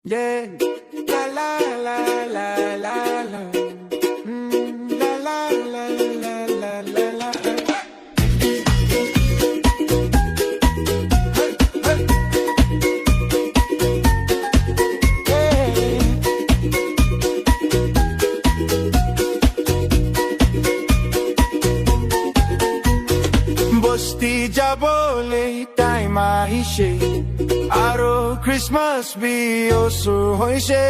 Yeah. La la la la la la. La la la la la la la. Hey, hey. বস্তি যাবলে time আহিছে আৰু ক্ৰিসমাস বিয়সু হৈছে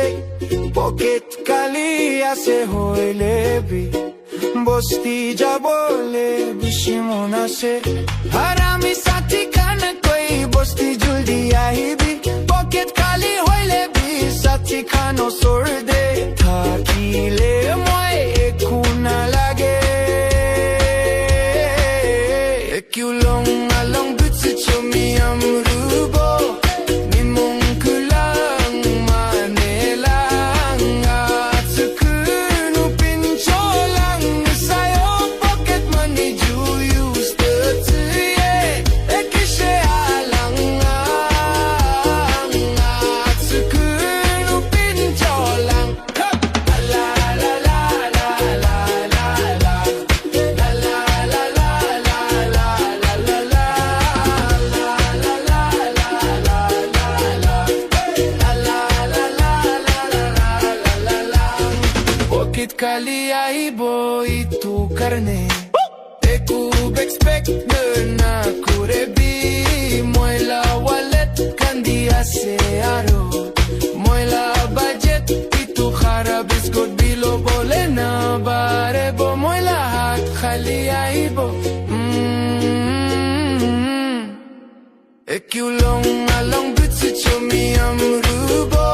pocket কালি আছে হইলে বি বস্তি যাবলে বেশি মন আছে আর আমি সাথী খান কই বস্তি জলদি আহিবি পকেট খালি হইলে বি সাথী খান ওচৰ দে থাকিলে মই একো নালাগে Kulong along bütse chumi amrubo Ni mong kulang manelang At sukunu pincholang Sayo pocket money ju use the tuye Ekishe alang At sukunu pincholang La la la la la la la La la la la la la Pocket kali aibo itu karne Eku expect na kurebi Moila wallet kandi ase aro Moila budget itu kharabis god bilo bole na barebo Moila hat khali aibo Ekulong along bütse chumi amrubo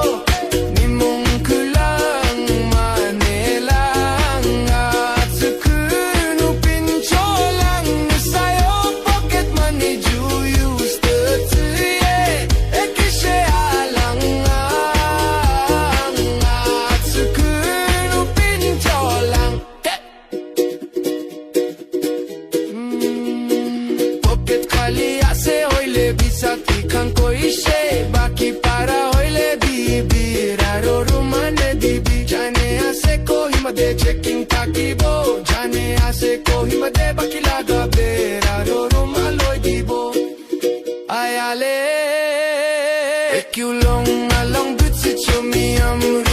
Ni mong kulang manelang At sukunu pincholang Sayo pocket money ju use the tuye Ekishe alang At sukunu pincholang Pocket khali ase hoile bisati khan koi she baki para hoile bibi raro rumane dibi jane ase kohi made checking takibo jane ase kohi made baki laga be raro rumaloi dibo ayale ekulong along bütse chumi amru